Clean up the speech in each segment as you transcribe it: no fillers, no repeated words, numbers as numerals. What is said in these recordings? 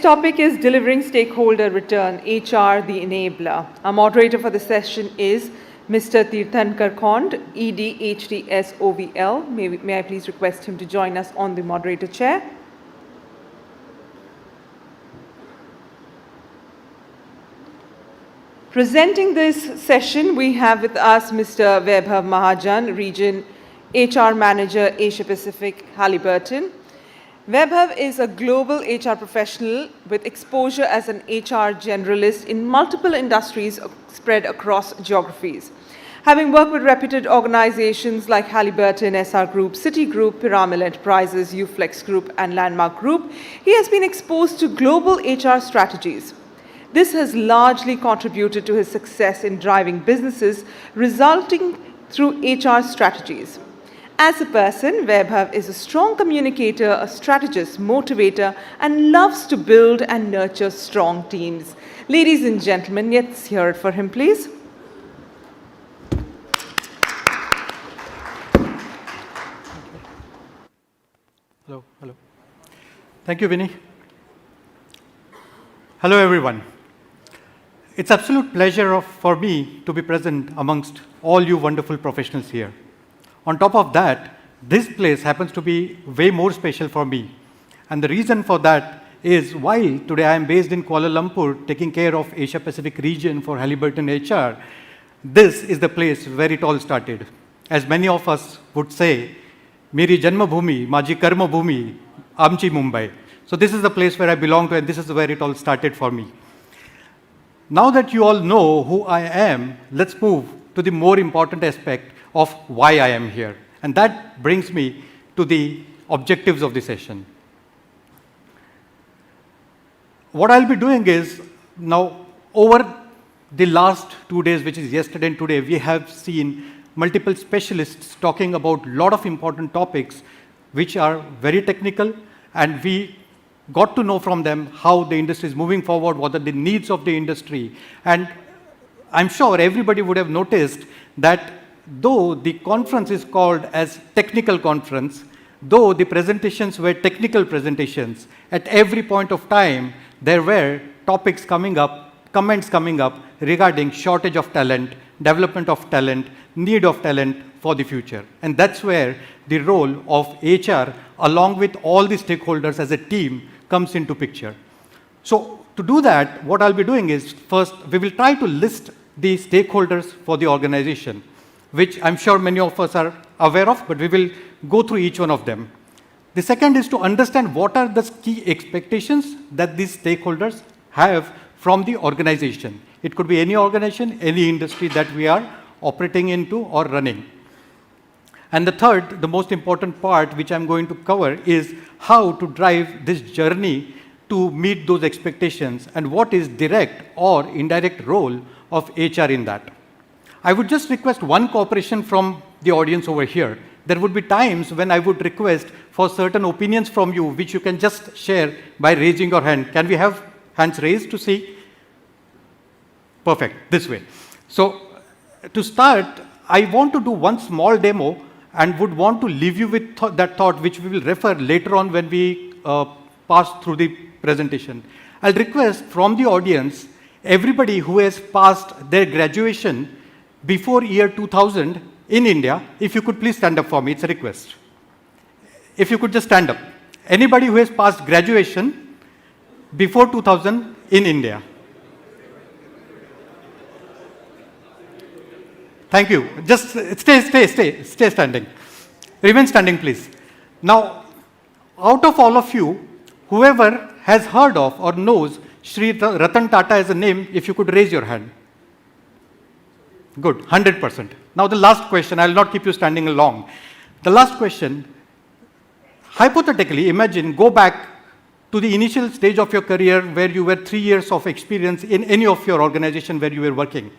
topic is delivering stakeholder return, HR, the enabler. Our moderator for the session is Mr. Tirthankar Khond, ED, HDS, OVL. May I please request him to join us on the moderator chair? Presenting this session, we have with us Mr. Vaibhav Mahajan, Region HR Manager, Asia Pacific, Halliburton. Vaibhav is a global HR professional with exposure as an HR generalist in multiple industries spread across geographies. Having worked with reputed organizations like Halliburton, SR Group, Citigroup, Pyramid Enterprises, Uflex Group, and Landmark Group, he has been exposed to global HR strategies. This has largely contributed to his success in driving businesses resulting through HR strategies. As a person, Vaibhav is a strong communicator, a strategist, motivator, and loves to build and nurture strong teams. Ladies and gentlemen, let's hear it for him, please. Hello. Thank you, Vinny. Hello, everyone. It's an absolute pleasure for me to be present amongst all you wonderful professionals here. On top of that, this place happens to be way more special for me. And the reason for that is while today I am based in Kuala Lumpur taking care of Asia Pacific region for Halliburton HR, this is the place where it all started. As many of us would say, Meri Janma Bhumi, Maji Karma Bhumi, Amchi Mumbai. So this is the place where I belong to and this is where it all started for me. Now that you all know who I am, let's move to the more important aspect of why I am here. And that brings me to the objectives of the session. What I'll be doing is, now over the last 2 days, which is yesterday and today, we have seen multiple specialists talking about a lot of important topics which are very technical, and we got to know from them how the industry is moving forward, what are the needs of the industry. And I'm sure everybody would have noticed that though the conference is called as technical conference, though the presentations were technical presentations, at every point of time, there were topics coming up, comments coming up regarding shortage of talent, development of talent, need of talent for the future. And that's where the role of HR, along with all the stakeholders as a team, comes into picture. So to do that, what I'll be doing is, first, we will try to list the stakeholders for the organization, which I'm sure many of us are aware of, but we will go through each one of them. The second is to understand what are the key expectations that these stakeholders have from the organization. It could be any organization, any industry that we are operating into or running. And the third, the most important part, which I'm going to cover, is how to drive this journey to meet those expectations and what is direct or indirect role of HR in that. I would just request one cooperation from the audience over here. There would be times when I would request for certain opinions from you, which you can just share by raising your hand. Can we have hands raised to see? Perfect, this way. So to start, I want to do one small demo and would want to leave you with that thought, which we will refer later on when we pass through the presentation. I'll request from the audience, everybody who has passed their graduation before year 2000 in India, if you could please stand up for me, it's a request. If you could just stand up. Anybody who has passed graduation before 2000 in India. Thank you. Just stay standing. Remain standing, please. Now, out of all of you, whoever has heard of or knows Sri Ratan Tata as a name, if you could raise your hand. Good, 100%. Now the last question, I will not keep you standing long. The last question, hypothetically, imagine, go back to the initial stage of your career where you were 3 years of experience in any of your organization where you were working.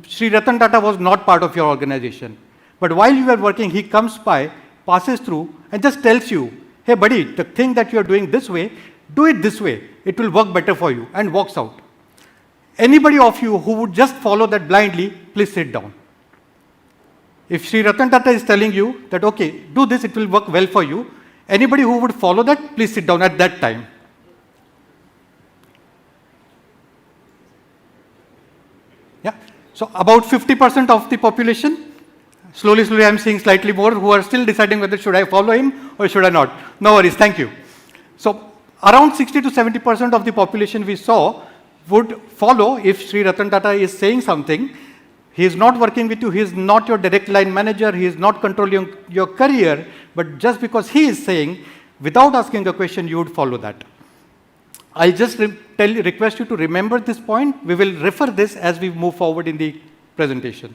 Sri Ratan Tata was not part of your organization. But while you were working, he comes by, passes through, and just tells you, hey buddy, the thing that you are doing this way, do it this way. It will work better for you, and walks out. Anybody of you who would just follow that blindly, please sit down. If Sri Ratan Tata is telling you that, okay, do this, it will work well for you, anybody who would follow that, please sit down at that time. Yeah. So about 50% of the population, slowly I'm seeing slightly more who are still deciding whether should I follow him or should I not. No worries, thank you. So around 60 to 70% of the population we saw would follow if Sri Ratan Tata is saying something. He is not working with you, he is not your direct line manager, he is not controlling your career, but just because he is saying, without asking a question, you would follow that. I'll just request you to remember this point. We will refer this as we move forward in the presentation.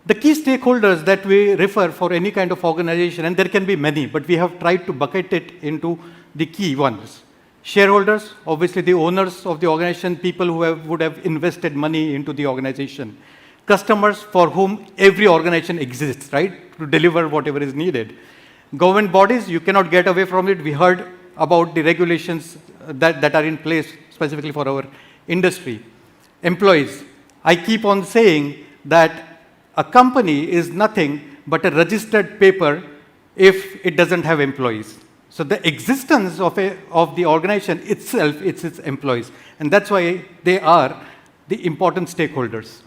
The key stakeholders that we refer for any kind of organization, and there can be many, but we have tried to bucket it into the key ones. Shareholders, obviously the owners of the organization, people who would have invested money into the organization. Customers for whom every organization exists, right, to deliver whatever is needed. Government bodies, you cannot get away from it. We heard about the regulations that are in place specifically for our industry. Employees, I keep on saying that a company is nothing but a registered paper if it doesn't have employees. So the existence of the organization itself, it's its employees. And that's why they are the important stakeholders.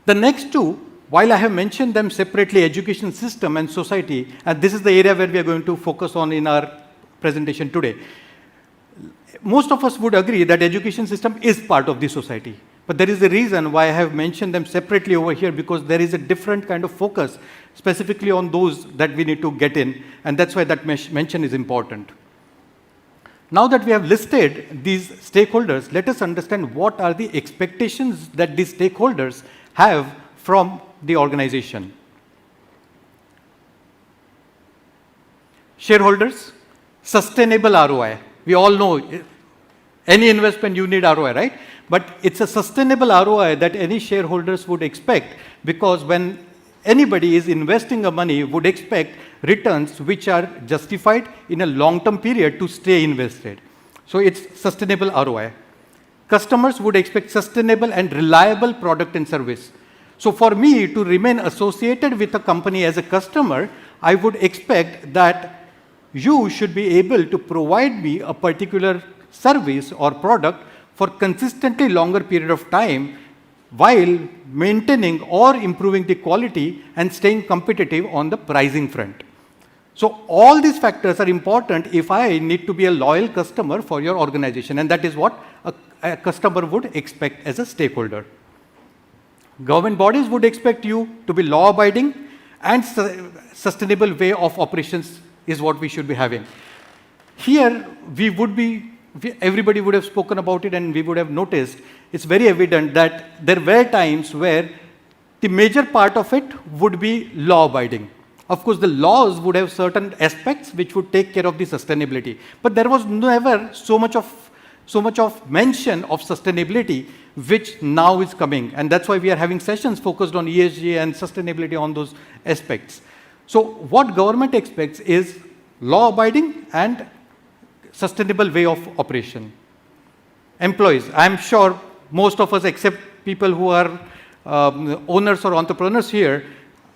The next two, while I have mentioned them separately, education system and society, and this is the area where we are going to focus on in our presentation today. Most of us would agree that education system is part of the society. But there is a reason why I have mentioned them separately over here, because there is a different kind of focus specifically on those that we need to get in, and that's why that mention is important. Now that we have listed these stakeholders, let us understand what are the expectations that these stakeholders have from the organization. Shareholders, sustainable ROI. We all know any investment you need ROI, right? But it's a sustainable ROI that any shareholders would expect, because when anybody is investing a money, would expect returns which are justified in a long-term period to stay invested. So it's sustainable ROI. Customers would expect sustainable and reliable product and service. So for me to remain associated with a company as a customer, I would expect that you should be able to provide me a particular service or product for consistently longer period of time while maintaining or improving the quality and staying competitive on the pricing front. So all these factors are important if I need to be a loyal customer for your organization, and that is what a customer would expect as a stakeholder. Government bodies would expect you to be law-abiding, and sustainable way of operations is what we should be having. Here, everybody would have spoken about it, and we would have noticed, it's very evident that there were times where the major part of it would be law-abiding. Of course, the laws would have certain aspects which would take care of the sustainability, but there was never so much of mention of sustainability, which now is coming, and that's why we are having sessions focused on ESG and sustainability on those aspects. So what government expects is law-abiding and sustainable way of operation. Employees, I'm sure most of us, except people who are owners or entrepreneurs here,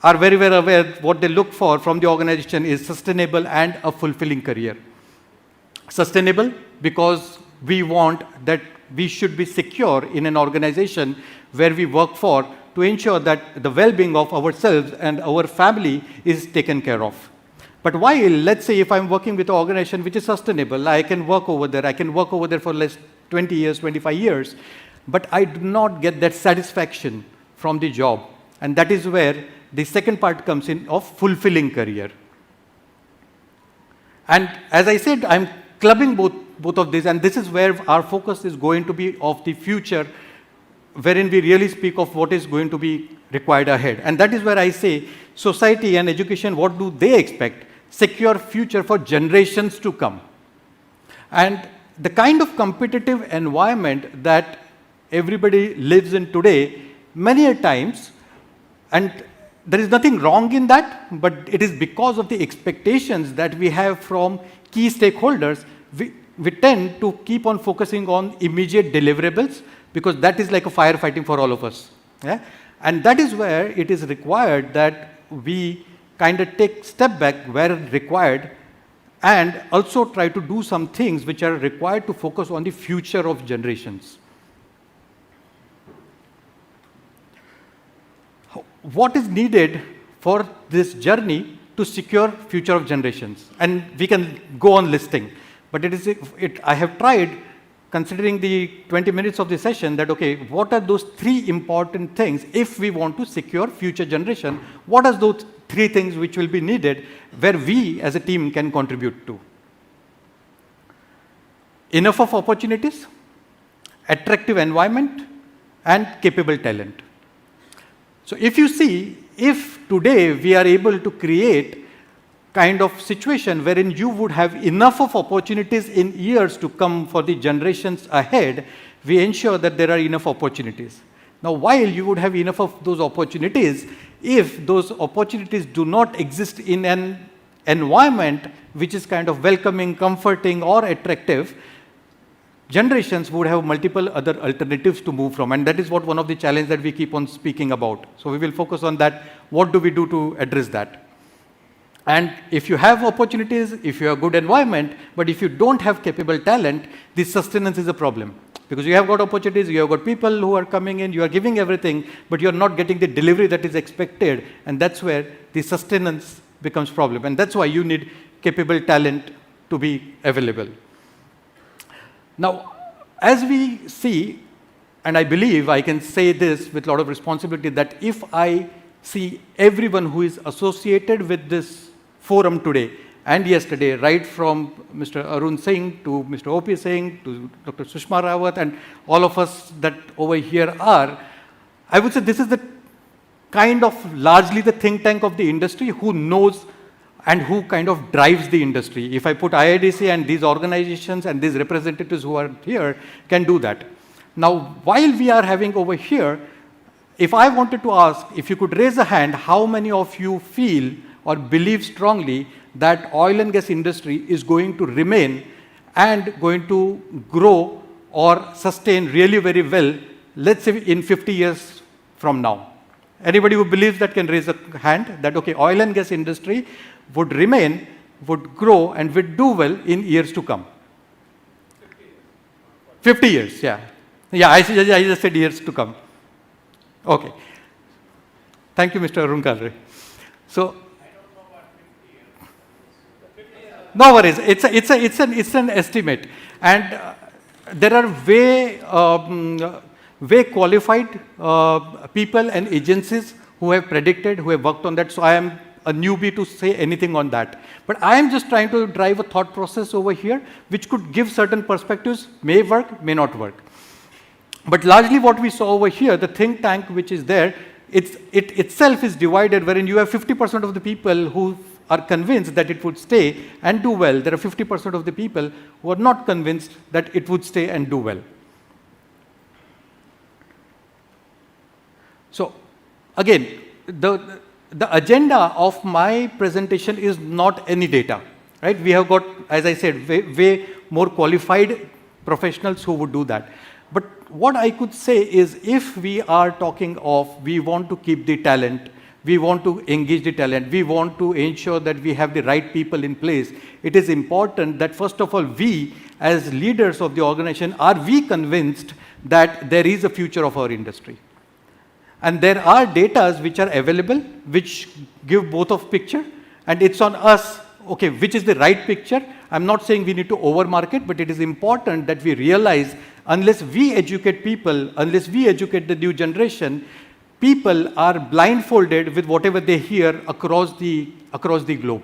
are very well aware what they look for from the organization is sustainable and a fulfilling career. Sustainable because we want that we should be secure in an organization where we work for, to ensure that the well-being of ourselves and our family is taken care of. But while, let's say if I'm working with an organization which is sustainable, I can work over there for less 20 years, 25 years, but I do not get that satisfaction from the job. And that is where the second part comes in of fulfilling career. And as I said, I'm clubbing both of these, and this is where our focus is going to be of the future, wherein we really speak of what is going to be required ahead. And that is where I say society and education, what do they expect? Secure future for generations to come. And the kind of competitive environment that everybody lives in today, many a times, and there is nothing wrong in that, but it is because of the expectations that we have from key stakeholders, we tend to keep on focusing on immediate deliverables, because that is like a firefighting for all of us. Yeah? And that is where it is required that we kind of take step back where required, and also try to do some things which are required to focus on the future of generations. what is needed for this journey to secure future of generations. And we can go on listing, but I have tried, considering the 20 minutes of the session, that, okay, what are those 3 important things if we want to secure future generation? What are those 3 things which will be needed where we as a team can contribute to? Enough of opportunities, attractive environment, and capable talent. So if you see, if today we are able to create kind of situation wherein you would have enough of opportunities in years to come for the generations ahead, we ensure that there are enough opportunities. Now, while you would have enough of those opportunities, if those opportunities do not exist in an environment which is kind of welcoming, comforting, or attractive, generations would have multiple other alternatives to move from, and that is what one of the challenges that we keep on speaking about. So we will focus on that. What do we do to address that? And if you have opportunities, if you have good environment, but if you don't have capable talent, the sustenance is a problem. Because you have got opportunities, you have got people who are coming in, you are giving everything, but you are not getting the delivery that is expected, and that's where the sustenance becomes problem. And that's why you need capable talent to be available. Now, as we see, and I believe I can say this with a lot of responsibility, that if I see everyone who is associated with this forum today and yesterday, right from Mr. Arun Singh to Mr. O.P. Singh to Dr. Sushma Rawat and all of us that over here are, I would say this is the kind of largely the think tank of the industry who knows and who kind of drives the industry. If I put IADC and these organizations and these representatives who are here can do that. Now, while we are having over here, if I wanted to ask, if you could raise a hand, how many of you feel or believe strongly that oil and gas industry is going to remain and going to grow or sustain really very well, let's say in 50 years from now? Anybody who believes that can raise a hand, that okay, oil and gas industry would remain, would grow, and would do well in years to come. 50 years, yeah. Yeah, I just said years to come. Okay. Thank you, Mr. Arun Kadre. So, no worries. It's an estimate, and there are way qualified people and agencies who have predicted, who have worked on that. So I am a newbie to say anything on that. But I am just trying to drive a thought process over here, which could give certain perspectives, may work, may not work. But largely what we saw over here, the think tank which is there, it itself is divided, wherein you have 50% of the people who are convinced that it would stay and do well. There are 50% of the people who are not convinced that it would stay and do well. So again, the agenda of my presentation is not any data, right? We have got, as I said, way more qualified professionals who would do that. But what I could say is, if we are talking of, we want to keep the talent, we want to engage the talent, we want to ensure that we have the right people in place, it is important that first of all, we as leaders of the organization, are we convinced that there is a future of our industry? And there are data which are available, which give both of picture, and it's on us, okay, which is the right picture. I'm not saying we need to over-market, but it is important that we realize, unless we educate people, unless we educate the new generation, people are blindfolded with whatever they hear across the globe.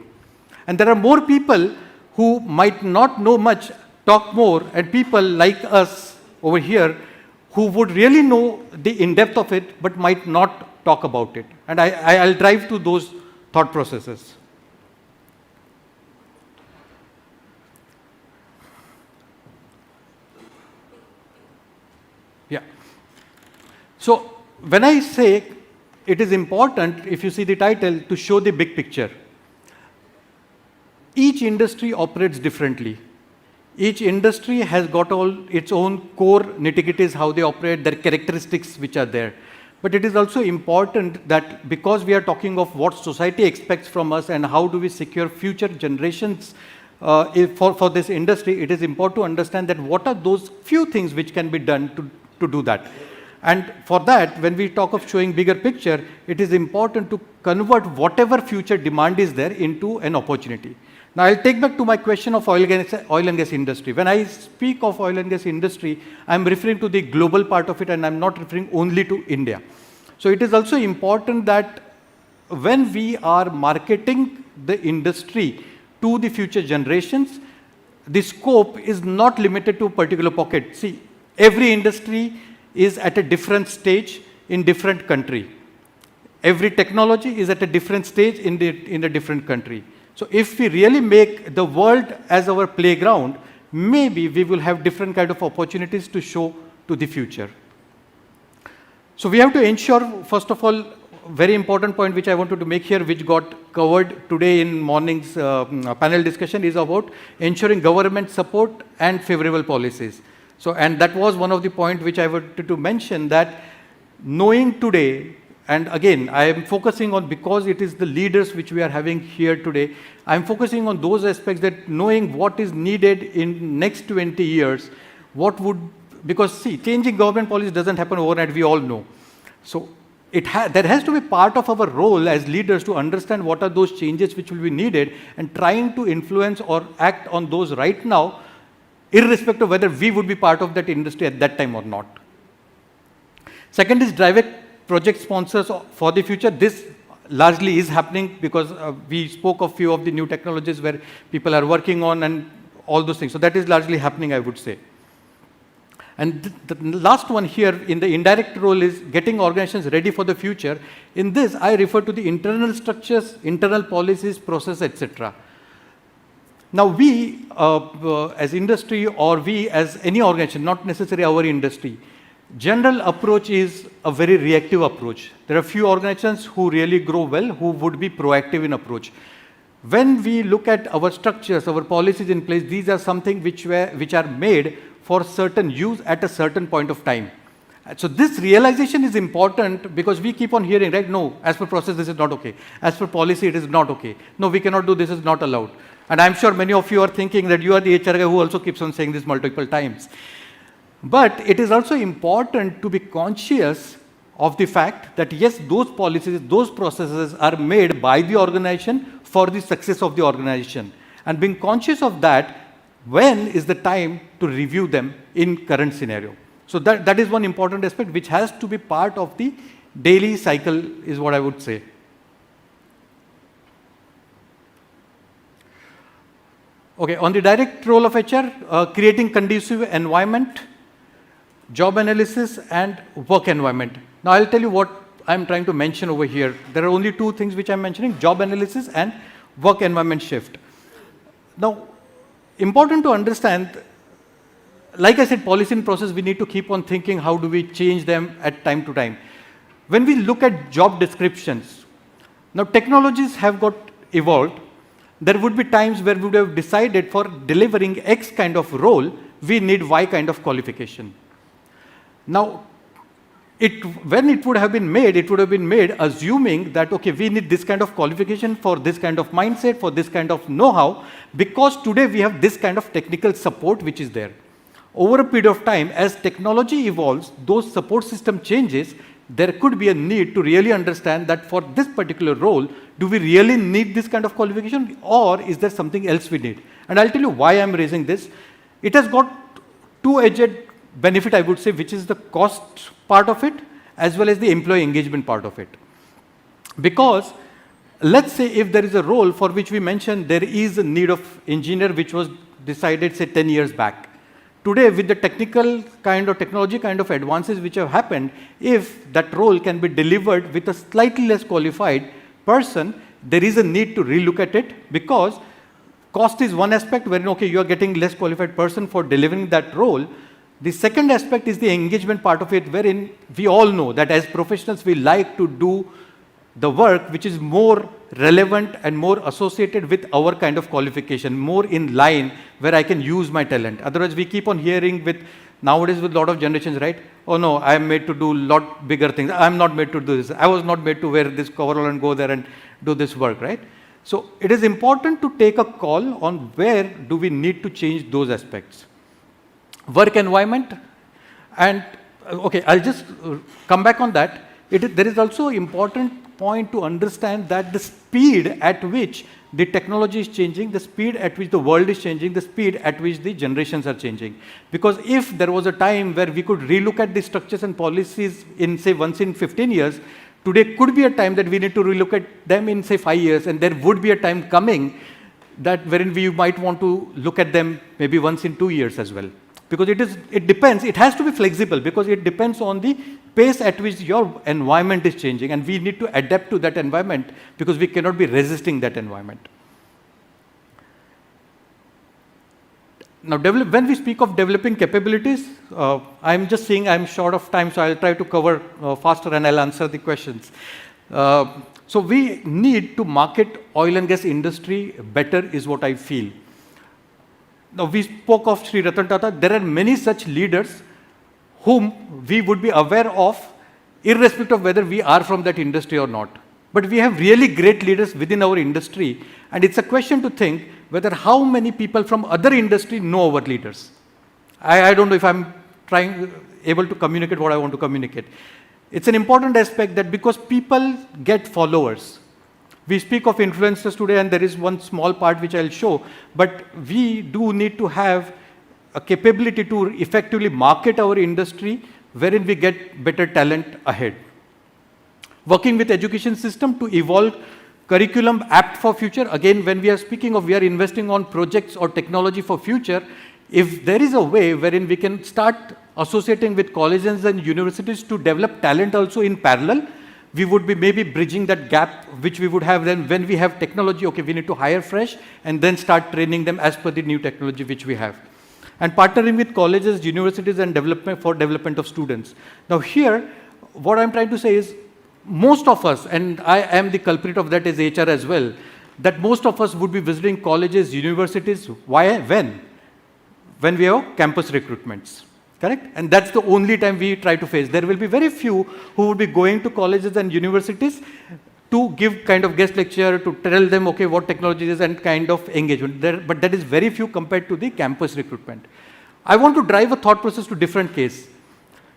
And there are more people who might not know much, talk more, and people like us over here who would really know the in-depth of it, but might not talk about it. And I'll drive to those thought processes. Yeah. So when I say it is important, if you see the title, to show the big picture. Each industry operates differently. Each industry has got all its own core nitty-gritties, how they operate, their characteristics which are there. But it is also important that, because we are talking of what society expects from us and how do we secure future generations for this industry, it is important to understand that what are those few things which can be done to do that. And for that, when we talk of showing bigger picture, it is important to convert whatever future demand is there into an opportunity. Now, I'll take back to my question of oil and gas industry. When I speak of oil and gas industry, I'm referring to the global part of it, and I'm not referring only to India. So it is also important that when we are marketing the industry to the future generations, the scope is not limited to a particular pocket. See, every industry is at a different stage in different country. Every technology is at a different stage in a different country. So if we really make the world as our playground, maybe we will have different kind of opportunities to show to the future. So we have to ensure, first of all, very important point which I wanted to make here, which got covered today in morning's panel discussion, is about ensuring government support and favorable policies. So, and that was one of the points which I wanted to mention, that knowing today, and again, I am focusing on, because it is the leaders which we are having here today, I am focusing on those aspects, that knowing what is needed in next 20 years, what would, because see, changing government policy doesn't happen overnight, we all know. So that has to be part of our role as leaders to understand what are those changes which will be needed, and trying to influence or act on those right now, irrespective of whether we would be part of that industry at that time or not. Second is direct project sponsors for the future. This largely is happening because we spoke of few of the new technologies where people are working on and all those things. So that is largely happening, I would say. And the last one here in the indirect role is getting organizations ready for the future. In this, I refer to the internal structures, internal policies, process, etc. Now we as industry, or we as any organization, not necessarily our industry, general approach is a very reactive approach. There are few organizations who really grow well, who would be proactive in approach. When we look at our structures, our policies in place, these are something which are made for certain use at a certain point of time. So this realization is important, because we keep on hearing, right, no, as per process this is not okay, as per policy it is not okay, no, we cannot do this, is not allowed. And I'm sure many of you are thinking that you are the HR guy who also keeps on saying this multiple times. But it is also important to be conscious of the fact that yes, those policies, those processes are made by the organization for the success of the organization. And being conscious of that, when is the time to review them in current scenario? So that is one important aspect which has to be part of the daily cycle, is what I would say. Okay, on the direct role of HR, creating conducive environment, job analysis and work environment. Now I'll tell you what I'm trying to mention over here. There are only two things which I'm mentioning: job analysis and work environment shift. Now, important to understand, like I said, policy and process, we need to keep on thinking how do we change them at time to time. When we look at job descriptions, now technologies have got evolved. There would be times where we would have decided for delivering X kind of role, we need Y kind of qualification. Now, when it would have been made assuming that, okay, we need this kind of qualification for this kind of mindset, for this kind of know-how, because today we have this kind of technical support which is there. Over a period of time, as technology evolves, those support system changes, there could be a need to really understand that for this particular role, do we really need this kind of qualification, or is there something else we need? And I'll tell you why I'm raising this. It has got two-edged benefit, I would say, which is the cost part of it, as well as the employee engagement part of it. Because let's say if there is a role for which we mentioned there is a need of engineer which was decided, say, 10 years back. Today, with the technical kind of technology kind of advances which have happened, if that role can be delivered with a slightly less qualified person, there is a need to relook at it, because cost is one aspect wherein, okay, you are getting less qualified person for delivering that role. The second aspect is the engagement part of it, wherein we all know that as professionals we like to do the work which is more relevant and more associated with our kind of qualification, more in line where I can use my talent. Otherwise, we keep on hearing with nowadays with a lot of generations, right? Oh no, I am made to do lot bigger things. I am not made to do this. I was not made to wear this coverall and go there and do this work, right? So it is important to take a call on where do we need to change those aspects. Work environment, and Okay, I'll just come back on that. There is also an important point to understand that the speed at which the technology is changing, the speed at which the world is changing, the speed at which the generations are changing. Because if there was a time where we could relook at the structures and policies in, say, once in 15 years, today could be a time that we need to relook at them in, say, 5 years, and there would be a time coming that wherein we might want to look at them maybe once in 2 years as well. Because it depends, it has to be flexible because it depends on the pace at which your environment is changing, and we need to adapt to that environment because we cannot be resisting that environment. Now, when we speak of developing capabilities, I'm just saying I'm short of time, so I'll try to cover faster and I'll answer the questions. So we need to market oil and gas industry better is what I feel. Now, we spoke of Sri Ratan Tata. There are many such leaders whom we would be aware of, irrespective of whether we are from that industry or not. But we have really great leaders within our industry, and it's a question to think whether how many people from other industry know our leaders. I don't know if I'm able to communicate what I want to communicate. It's an important aspect that because people get followers. We speak of influencers today, and there is one small part which I'll show, but we do need to have a capability to effectively market our industry wherein we get better talent ahead. Working with education system to evolve curriculum apt for future. Again, when we are speaking of we are investing on projects or technology for future, if there is a way wherein we can start associating with colleges and universities to develop talent also in parallel, we would be maybe bridging that gap which we would have then when we have technology. Okay, we need to hire fresh and then start training them as per the new technology which we have. And partnering with colleges, universities and development of students. Now here, what I'm trying to say is most of us, and I am the culprit of that as HR as well, that most of us would be visiting colleges, universities. Why? When we have campus recruitments. Correct? And that's the only time we try to face. There will be very few who will be going to colleges and universities to give kind of guest lecture, to tell them, okay, what technology is and kind of engagement. But that is very few compared to the campus recruitment. I want to drive a thought process to different case.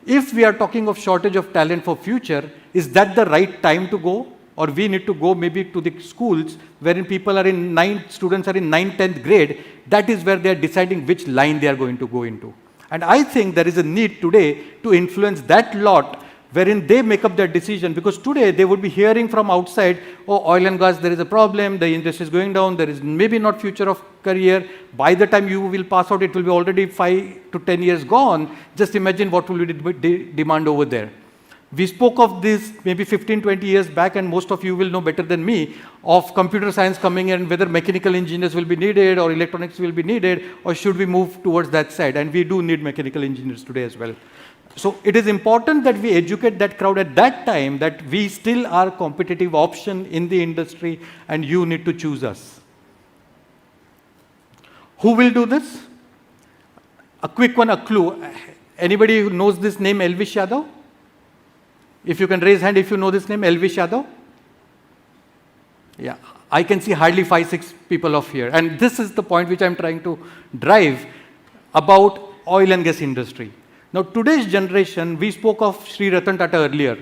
If we are talking of shortage of talent for future, is that the right time to go? Or we need to go maybe to the schools wherein people are in students are in 9th, 10th grade. That is where they are deciding which line they are going to go into. And I think there is a need today to influence that lot wherein they make up their decision, because today they would be hearing from outside, oh, oil and gas, there is a problem, the industry is going down, there is maybe not future of career. By the time you will pass out, it will be already 5 to 10 years gone. Just imagine what will be demand over there. We spoke of this maybe 15, 20 years back, and most of you will know better than me, of computer science coming in, whether mechanical engineers will be needed or electronics will be needed, or should we move towards that side? And we do need mechanical engineers today as well. So it is important that we educate that crowd at that time that we still are a competitive option in the industry and you need to choose us. Who will do this? A quick one, a clue. Anybody who knows this name, Elvish Yadav? If you can raise hand if you know this name, Elvish Yadav. Yeah, I can see hardly 5, 6 people off here. And this is the point which I'm trying to drive about oil and gas industry. Now, today's generation, we spoke of Sri Ratan Tata earlier,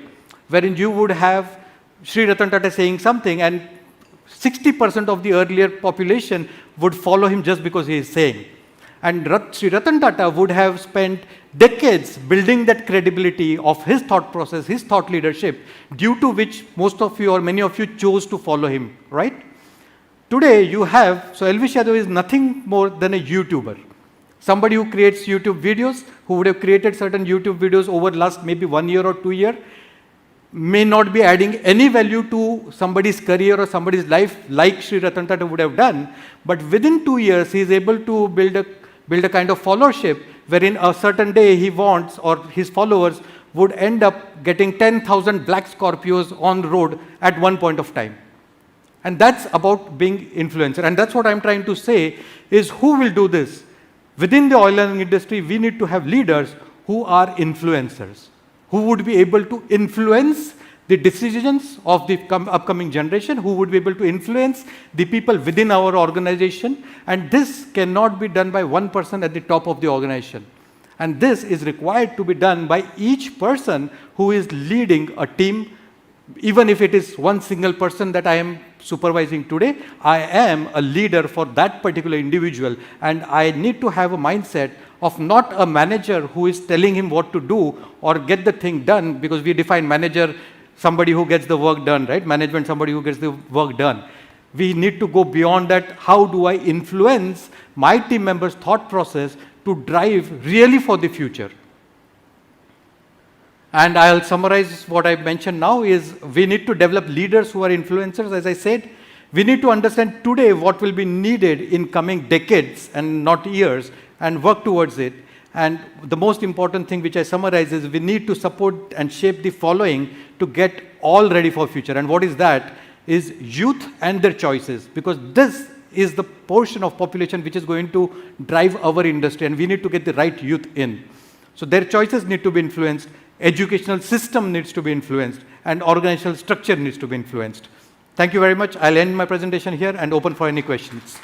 wherein you would have Sri Ratan Tata saying something and 60% of the earlier population would follow him just because he is saying. And Sri Ratan Tata would have spent decades building that credibility of his thought process, his thought leadership, due to which most of you or many of you chose to follow him, right? Today you have, so Elvish Yadav is nothing more than a YouTuber. Somebody who creates YouTube videos, who would have created certain YouTube videos over last maybe 1 year or 2 years, may not be adding any value to somebody's career or somebody's life like Sri Ratan Tata would have done. But within 2 years, he is able to build a kind of followership wherein a certain day he wants or his followers would end up getting 10,000 black Scorpios on the road at one point of time. And that's about being influencer. And that's what I'm trying to say is who will do this? Within the oil and industry, we need to have leaders who are influencers, who would be able to influence the decisions of the upcoming generation, who would be able to influence the people within our organization. And this cannot be done by one person at the top of the organization. And this is required to be done by each person who is leading a team. Even if it is one single person that I am supervising today, I am a leader for that particular individual, and I need to have a mindset of not a manager who is telling him what to do or get the thing done, because we define manager, somebody who gets the work done, right? Management, somebody who gets the work done. We need to go beyond that. How do I influence my team members' thought process to drive really for the future? And I'll summarize what I mentioned now is we need to develop leaders who are influencers, as I said. We need to understand today what will be needed in coming decades and not years and work towards it. And the most important thing which I summarize is we need to support and shape the following to get all ready for future. And what is that? Is youth and their choices, because this is the portion of population which is going to drive our industry, and we need to get the right youth in. So their choices need to be influenced. Educational system needs to be influenced, and organizational structure needs to be influenced. Thank you very much. I'll end my presentation here and open for any questions.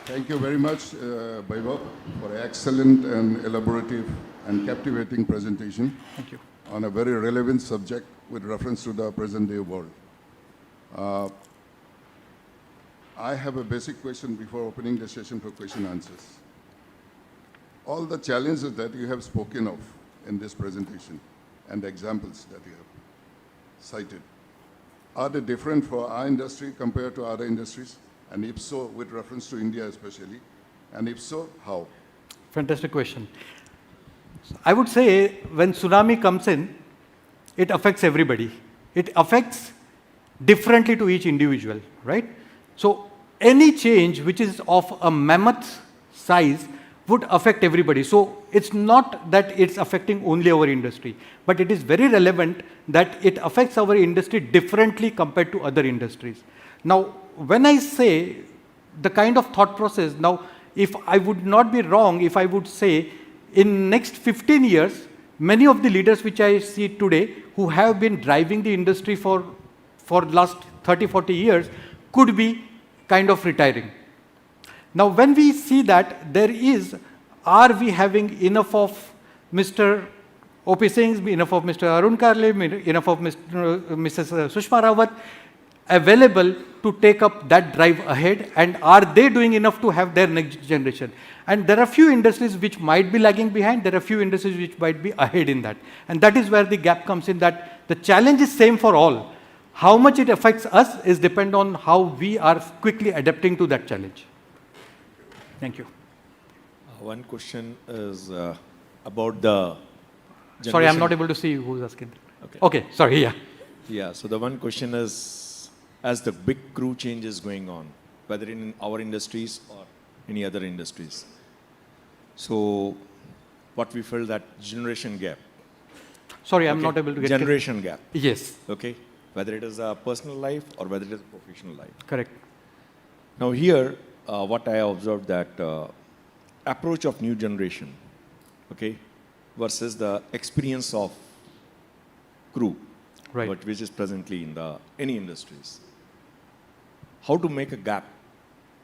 Thank you very much, Vaibhav, for an excellent and elaborative and captivating presentation. Thank you. On a very relevant subject with reference to the present-day world. I have a basic question before opening the session for question answers. All the challenges that you have spoken of in this presentation and the examples that you have cited, are they different for our industry compared to other industries? And if so, with reference to India especially, and if so, how? Fantastic question. I would say when tsunami comes in, it affects everybody. It affects differently to each individual, right? So any change which is of a mammoth size would affect everybody. So it's not that it's affecting only our industry, but it is very relevant that it affects our industry differently compared to other industries. Now, when I say the kind of thought process, now, if I would not be wrong, if I would say in next 15 years, many of the leaders which I see today who have been driving the industry for last 30, 40 years could be kind of retiring. Now, when we see that are we having enough of Mr. O.P. Singh, enough of Mr. Arun Karle, enough of Mrs. Sushma Rawat available to take up that drive ahead, and are they doing enough to have their next generation? And there are few industries which might be lagging behind, there are few industries which might be ahead in that. And that is where the gap comes in, that the challenge is same for all. How much it affects us is depend on how we are quickly adapting to that challenge. Thank you. One question is about the generation. Sorry, I'm not able to see who's asking. Okay, sorry, yeah. Yeah, so the one question is, as the big crew change is going on, whether in our industries or any other industries, so what we feel that generation gap. Sorry, I'm not able to get generation gap. Yes. Okay, whether it is a personal life or whether it is a professional life. Correct. Now here, what I observed that approach of new generation, okay, versus the experience of crew, right, but which is presently in any industries. How to make a gap,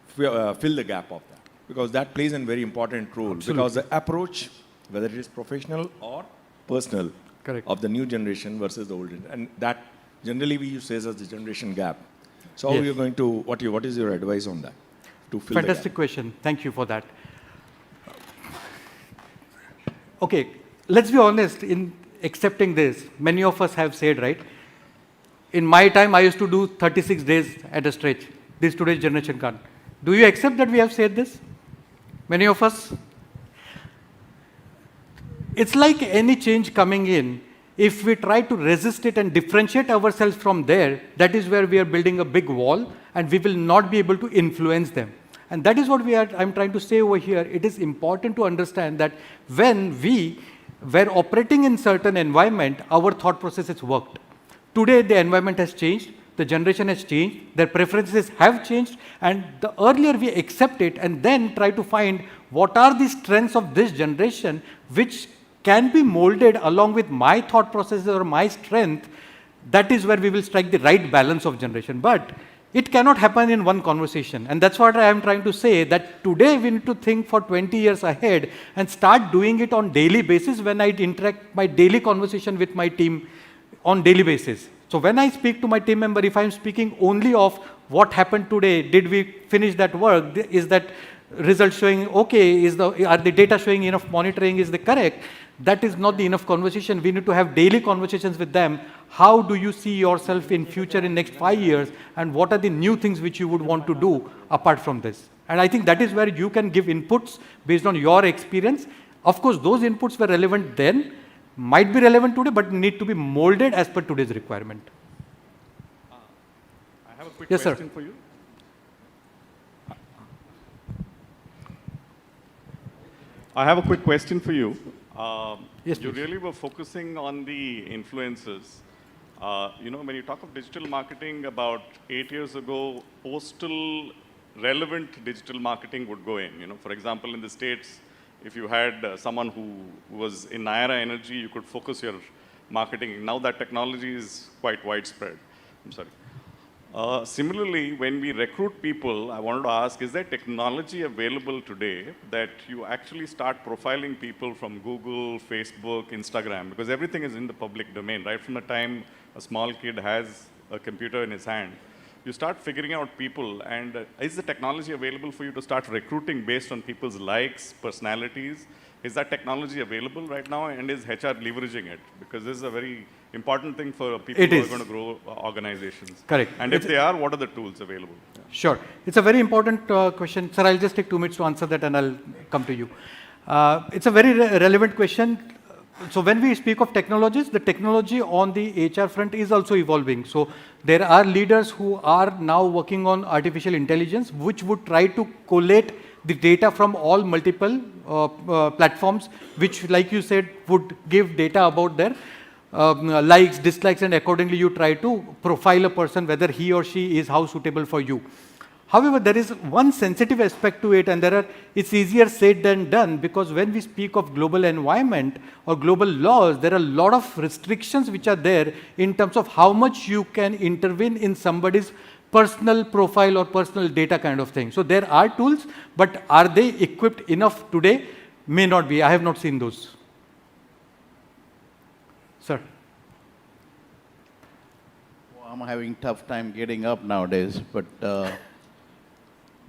fill the gap of that, because that plays a very important role. Absolutely. Because the approach, whether it is professional or personal, correct, of the new generation versus the old, and that generally we use as the generation gap. So how yes, are you going to, what is your advice on that? To fill fantastic the gap? question. Thank you for that. Okay, let's be honest in accepting this. Many of us have said, right, in my time I used to do 36 days at a stretch. This today's generation can't. Do you accept that we have said this? Many of us? It's like any change coming in. If we try to resist it and differentiate ourselves from there, that is where we are building a big wall and we will not be able to influence them. And that is what I'm trying to say over here. It is important to understand that when we were operating in certain environment, our thought processes worked. Today, the environment has changed, the generation has changed, their preferences have changed, and the earlier we accept it and then try to find what are the strengths of this generation which can be molded along with my thought processes or my strength, that is where we will strike the right balance of generation. But It cannot happen in one conversation. And that's what I am trying to say, that today we need to think for 20 years ahead and start doing it on daily basis when I interact my daily conversation with my team on daily basis. So when I speak to my team member, if I'm speaking only of what happened today, did we finish that work, is that result showing okay, are the data showing enough monitoring, is the correct? That is not the enough conversation. We need to have daily conversations with them. How do you see yourself in future in next 5 years, and what are the new things which you would want to do apart from this? And I think that is where you can give inputs based on your experience. Of course, those inputs were relevant then, might be relevant today, but need to be molded as per today's requirement. I have a quick Yes, question sir. for you. I have a quick question for you. Yes, you please. really were focusing on the influencers. When you talk of digital marketing, about 8 years ago, postal relevant digital marketing would go in. For example, in the States, if you had someone who was in Naira Energy, you could focus your marketing. Now that technology is quite widespread. I'm sorry. Similarly, when we recruit people, I wanted to ask, is there technology available today that you actually start profiling people from Google, Facebook, Instagram? Because everything is in the public domain, right? From the time a small kid has a computer in his hand, you start figuring out people, and is the technology available for you to start recruiting based on people's likes, personalities? Is that technology available right now, and is HR leveraging it? Because this is a very important thing for people It who is. are going to grow organizations. Correct. And if they are, what are the tools available? Sure. It's a very important question. Sir, I'll just take 2 minutes to answer that and I'll come to you. It's a very relevant question. So when we speak of technologies, the technology on the HR front is also evolving. So there are leaders who are now working on artificial intelligence, which would try to collate the data from all multiple platforms, which, like you said, would give data about their likes, dislikes, and accordingly you try to profile a person whether he or she is how suitable for you. However, there is one sensitive aspect to it, and it's easier said than done, because when we speak of global environment or global laws, there are a lot of restrictions which are there in terms of how much you can intervene in somebody's personal profile or personal data kind of thing. So there are tools, but are they equipped enough today? May not be. I have not seen those. Sir. Well, I'm having tough time getting up nowadays, but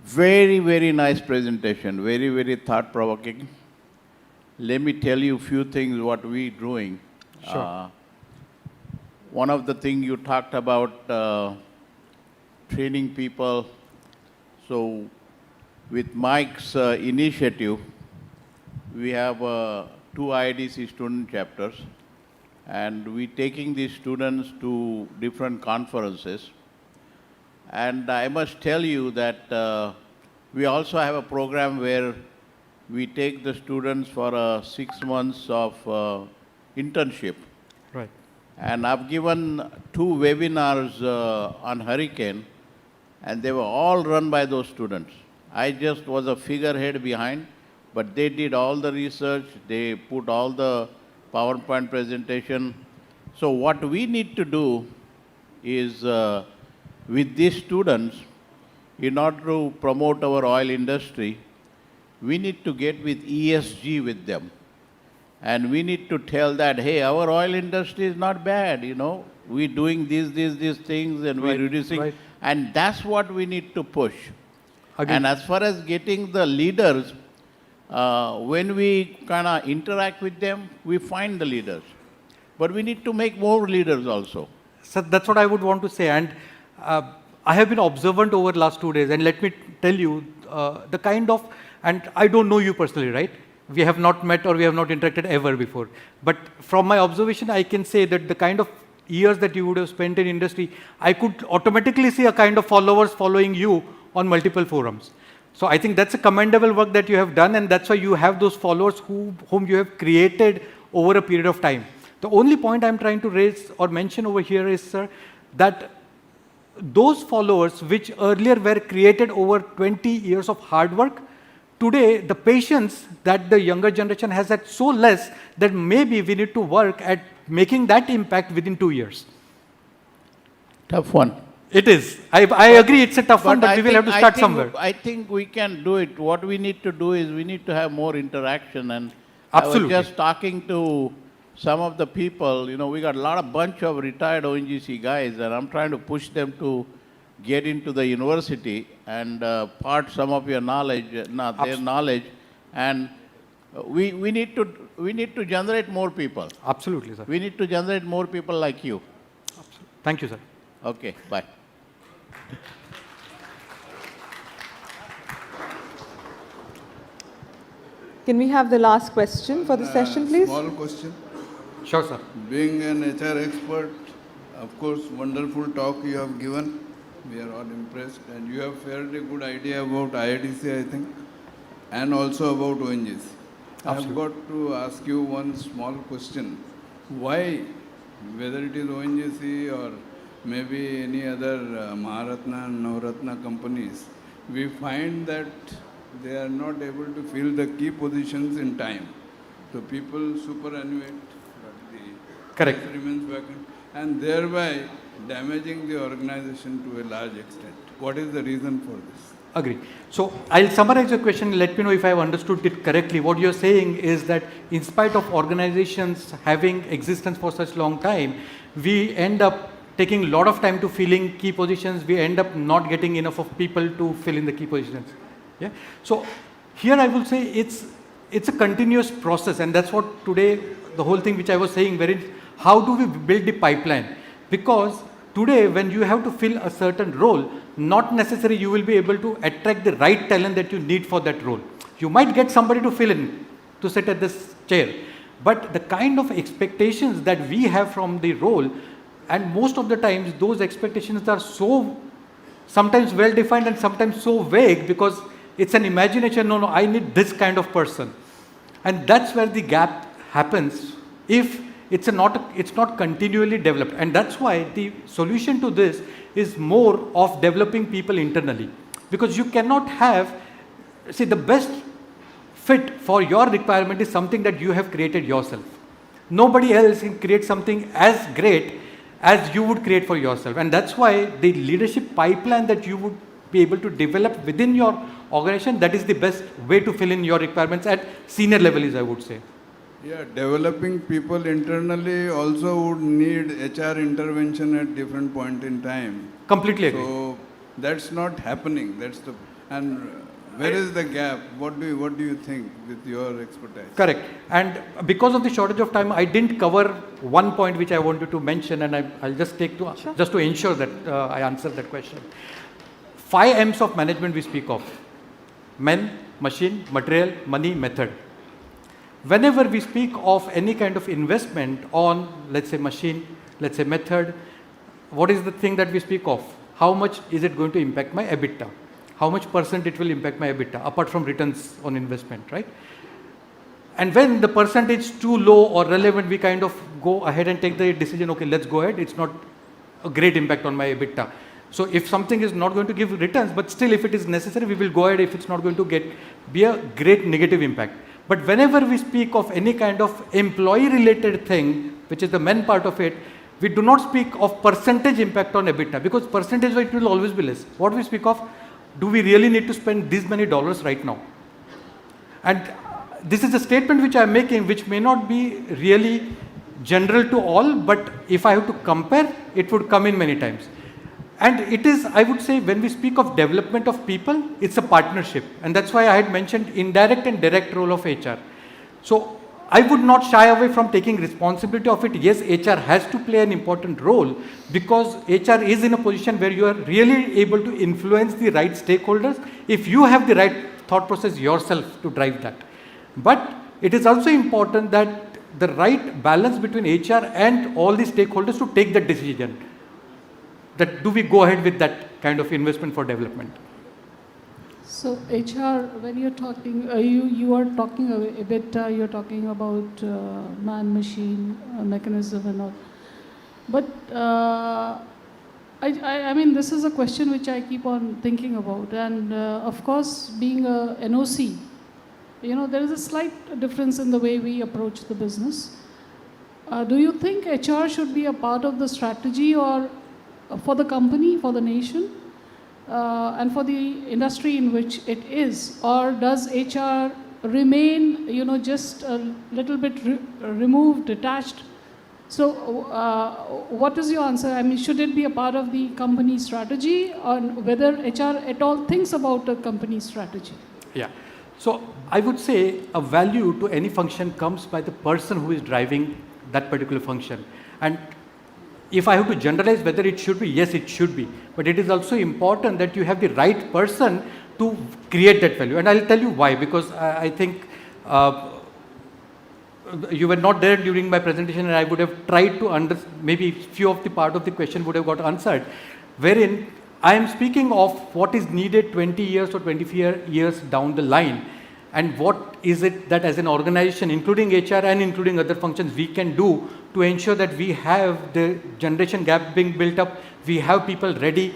very, very nice presentation, very, very thought-provoking. Let me tell you a few things what we're doing. Sure. One of the things you talked about training people. So with Mike's initiative, we have 2 IADC student chapters, and we're taking these students to different conferences. And I must tell you that we also have a program where we take the students for 6 months of internship. Right. And I've given 2 webinars on hurricane, and they were all run by those students. I just was a figurehead behind, but they did all the research, they put all the PowerPoint presentation. So what we need to do is, with these students, in order to promote our oil industry, we need to get with ESG with them. And we need to tell that, hey, our oil industry is not bad, we're doing these things, and we're reducing. Right. And that's what we need to push. Again. And as far as getting the leaders, when we kind of interact with them, we find the leaders. But we need to make more leaders also. So that's what I would want to say. And I have been observant over the last 2 days, and let me tell you the kind of, and I don't know you personally, right? We have not met or we have not interacted ever before. But from my observation, I can say that the kind of years that you would have spent in industry, I could automatically see a kind of followers following you on multiple forums. So I think that's a commendable work that you have done, and that's why you have those followers whom you have created over a period of time. The only point I'm trying to raise or mention over here is, sir, that those followers which earlier were created over 20 years of hard work, today the patience that the younger generation has had so less that maybe we need to work at making that impact within 2 years. Tough one. It is. I agree it's a tough one, but we will have to start somewhere. I think we can do it. What we need to do is we need to have more interaction. And Absolutely. I was just talking to some of the people, we got a bunch of retired ONGC guys, and I'm trying to push them to get into the university and part some of your knowledge, their knowledge, and we need to generate more people. Absolutely, sir. We need to generate more people like you. Thank you, sir. Okay, bye. Can we have the last question for the session, please? Small question. Sure, sir. Being an HR expert, of course, wonderful talk you have given. We are all impressed. And you have fairly good idea about IADC, I think, and also about ONGC. I have got to ask you one small question. Why, whether it is ONGC or maybe any other Maharatna and Navratna companies, we find that they are not able to fill the key positions in time. So people superannuate, but the Correct. place remains vacant, and thereby damaging the organization to a large extent. What is the reason for this? Agree. So I'll summarize your question and let me know if I have understood it correctly. What you're saying is that in spite of organizations having existence for such long time, we end up taking a lot of time to filling key positions. We end up not getting enough of people to fill in the key positions. Yeah. So here I will say it's a continuous process, and that's what today the whole thing which I was saying, wherein how do we build the pipeline? Because today when you have to fill a certain role, not necessarily you will be able to attract the right talent that you need for that role. You might get somebody to fill in, to sit at this chair, but the kind of expectations that we have from the role, and most of the times those expectations are so sometimes well defined and sometimes so vague, because it's an imagination. No, I need this kind of person, and that's where the gap happens if it's not continually developed. And that's why the solution to this is more of developing people internally, because you cannot have, the best fit for your requirement is something that you have created yourself. Nobody else can create something as great as you would create for yourself. And that's why the leadership pipeline that you would be able to develop within your organization, that is the best way to fill in your requirements at senior levels, I would say. Yeah, developing people internally also would need HR intervention at different point in time. Completely agree. So that's not happening. And where is the gap? What do you think with your expertise? Correct. And because of the shortage of time, I didn't cover one point which I wanted to mention, and I'll just take to just to ensure that I answer that question. 5 M's of management we speak of: men, machine, material, money, method. Whenever we speak of any kind of investment on, let's say, machine, let's say method, what is the thing that we speak of? How much is it going to impact my EBITDA? How much percent it will impact my EBITDA, apart from returns on investment, right? And when the percentage is too low or relevant, we kind of go ahead and take the decision, okay, let's go ahead. It's not a great impact on my EBITDA. So if something is not going to give returns, but still if it is necessary, we will go ahead if it's not going to be a great negative impact. But whenever we speak of any kind of employee related thing, which is the men part of it, we do not speak of percentage impact on EBITDA, because percentage it will always be less. What we speak of, do we really need to spend this many dollars right now? And this is a statement which I am making, which may not be really general to all, but if I have to compare, it would come in many times. And it is, I would say, when we speak of development of people, it's a partnership. And that's why I had mentioned indirect and direct role of HR. So I would not shy away from taking responsibility of it. Yes, HR has to play an important role, because HR is in a position where you are really able to influence the right stakeholders if you have the right thought process yourself to drive that. But it is also important that the right balance between HR and all the stakeholders to take that decision. That do we go ahead with that kind of investment for development? So HR, when you're talking, you are talking a bit, you're talking about man-machine mechanism and all. But I mean, this is a question which I keep on thinking about. And of course, being a NOC, there is a slight difference in the way we approach the business. Do you think HR should be a part of the strategy, or for the company, for the nation, and for the industry in which it is? Or does HR remain, just a little bit removed, detached? So, what is your answer? I mean, should it be a part of the company strategy, or whether HR at all thinks about a company strategy? Yeah. So I would say a value to any function comes by the person who is driving that particular function. And if I have to generalize whether it should be, yes, it should be. But it is also important that you have the right person to create that value. And I'll tell you why, because I think you were not there during my presentation, and I would have tried to maybe few of the part of the question would have got answered, wherein I am speaking of what is needed 20 years or 24 years down the line, and what is it that as an organization, including HR and including other functions, we can do to ensure that we have the generation gap being built up, we have people ready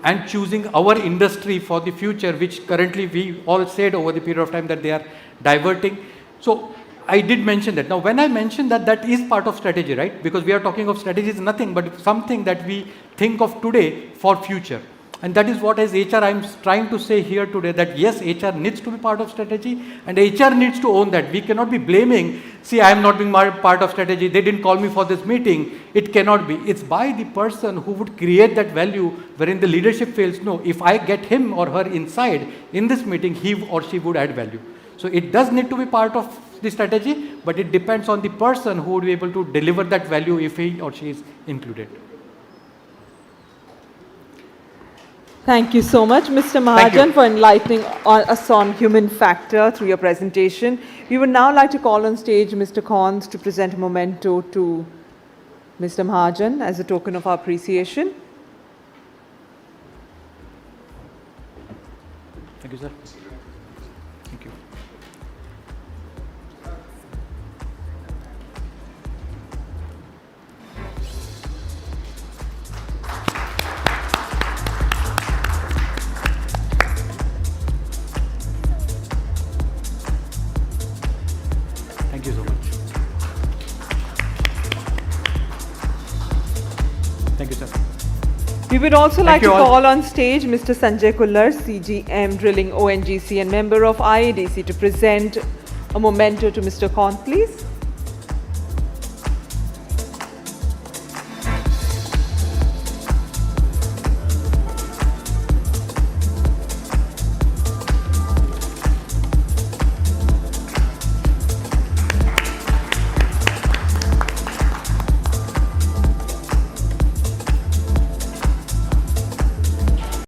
and choosing our industry for the future, which currently we all said over the period of time that they are diverting. So I did mention that. Now, when I mentioned that, that is part of strategy, right? Because we are talking of strategy is nothing but something that we think of today for future. And that is what as HR I'm trying to say here today, that yes, HR needs to be part of strategy and HR needs to own that. We cannot be blaming, see, I am not being part of strategy, they didn't call me for this meeting. It cannot be. It's by the person who would create that value, wherein the leadership feels, no, if I get him or her inside in this meeting, he or she would add value. So it does need to be part of the strategy, but it depends on the person who would be able to deliver that value if he or she is included. Thank you so much, Mr. Mahajan, for enlightening us on human factor through your presentation. We would now like to call on stage Mr. Khons to present a memento to Mr. Mahajan as a token of our appreciation. Thank you, sir. Thank you. Thank you so much. Thank you, sir. We would also like to you all. call on stage Mr. Sanjay Kullar, CGM Drilling ONGC and member of IADC, to present a memento to Mr. Khons, please.